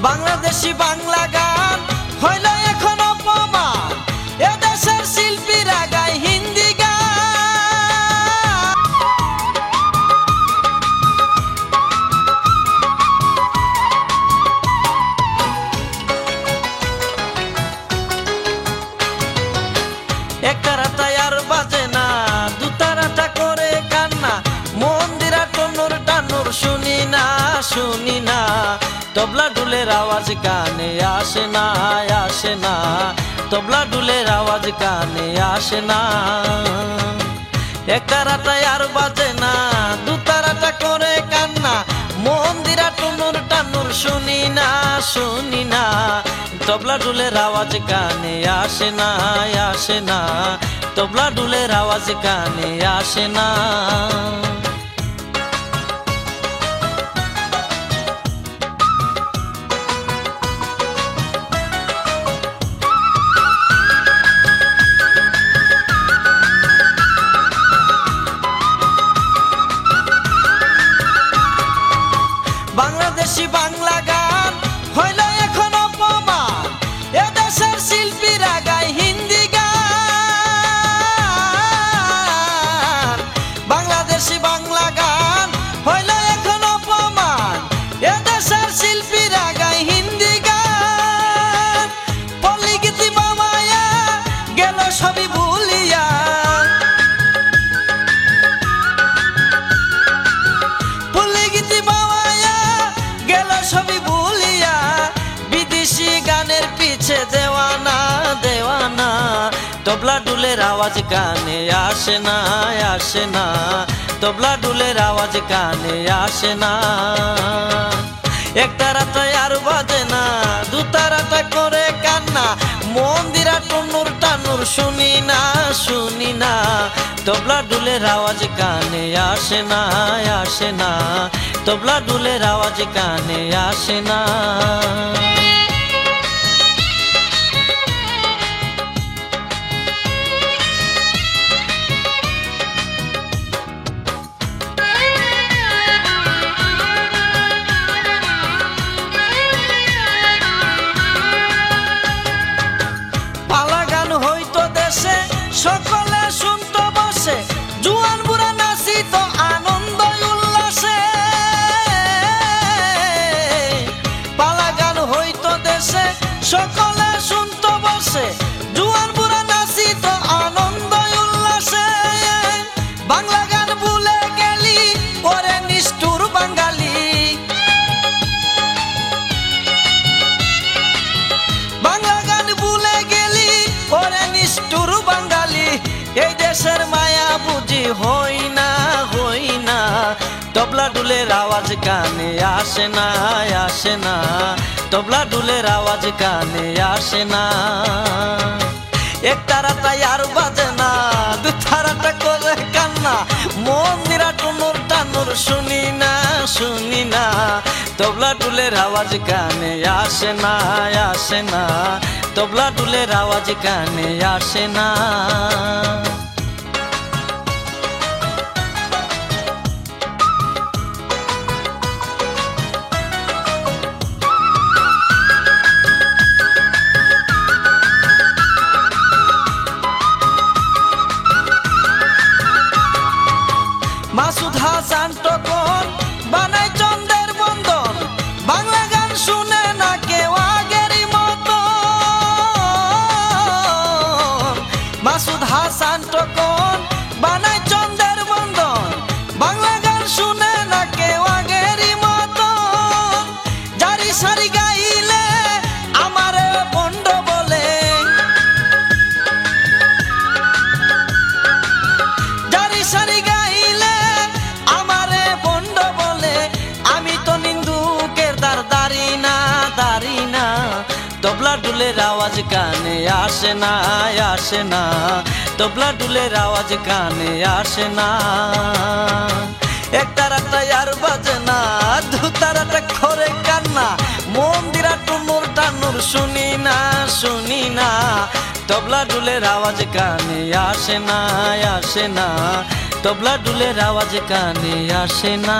বাংলাদেশি বাংলা গান হইল এখন অপমান, এদেশের শিল্পীরা গায় হিন্দি গান। একটা রাতায় আর বাজে না, দুতারাটা করে কান্না, মন্দিরা টনুর টানুর শুনি না শুনি না, তবলা ডুলের আওয়াজ কানে আসে না আসে না, তবলা ডুলের আওয়াজ কানে আসে না। একটা রাতায় আর বাজে না, দুতারাটা করে কান্না, মন্দিরা টনুর টানুর শুনি না শুনি না, তবলা ডুলের আওয়াজ কানে আসে না আসে না, তবলা ডুলের আওয়াজ কানে আসে না। বাংলাদেশি বাংলা গান হইল এখন অপমান, এদেশের শিল্পীরা গায় হিন্দি গান। বাংলাদেশি বাংলা গান হইল এখন অপমান, এদেশের শিল্পীরা গায় হিন্দি গান। পল্লী গীতি মামায়া গেল সবই ভুলিয়া, পল্লী গীতি সবই ভুলিয়া, বিদেশি গানের পিছে দেওয়ানা দেওয়ানা, তবলা ডুলের আওয়াজ কানে আসে না আসে না, তবলা ডুলের আওয়াজ কানে আসে না। একটা রাতায় আর বাজে না, দুতারাটা করে কান্না, মন্দিরা টনুর টানুর শুনি না শুনি না, তবলা ডুলের আওয়াজ কানে আসে না আসে না, তবলা ডুলের আওয়াজ কানে আসে না। পালা গান হইতো দেশে, সকলে শুনতো বসে, জুয়ান বুড়া নাচিত আনন্দ উল্লাসে। পালা গান হইতো দেশে, সকলে শুনতো বসে, জুয়ান বুড়া নাচিত আনন্দ উল্লাসে। বাংলা গান ভুলে গেলি ওরে নিষ্ঠুর বাঙালি, বাংলা গান ভুলে গেলি ওরে নিষ্ঠুর বাঙালি। এই দেশের মায়া বুঝি হই না হই না, তবলা ডুলের আওয়াজ কানে আসে না আসে না, তবলা ডুলের আওয়াজ কানে আসে না। একটা রাতায় আর বাজে না, দুতারাটা করে কান্না, মন্দিরা টনুর টানুর শুনি না শুনি না, তবলা ডুলের আওয়াজ কানে আসে না আসে না, তবলা ডুলের আওয়াজ কানে আসে না। মাসুদ হাসান তখন বানাই চন্দ্রের বন্ধন, বাংলা গান শুনে না কেউ আগেরই মতো। মাসুদ হাসান তখন বানাই চন্দ্রের বন্ধন, বাংলা গান শুনে না কেউ আগেরই মতো। জারি সারি গাইলে আমারে বন্ড বলে, জারি সারি গাইলে আমারে বন্ড বলে, আমি তো নিন্দুকের দাঁড়ি না দাঁড়ি না, তবলা ডুলের আওয়াজ কানে আসে না আসে না, তবলা ডুলের আওয়াজ কানে আসে না। একটা রাতায় আর বাজে না, দুতারাটা করে কান্না, মন্দিরা টনুর টানুর শুনি না শুনি না, তবলা ডুলের আওয়াজ কানে আসে না আসে না, তবলা ডুলের আওয়াজ কানে আসে না।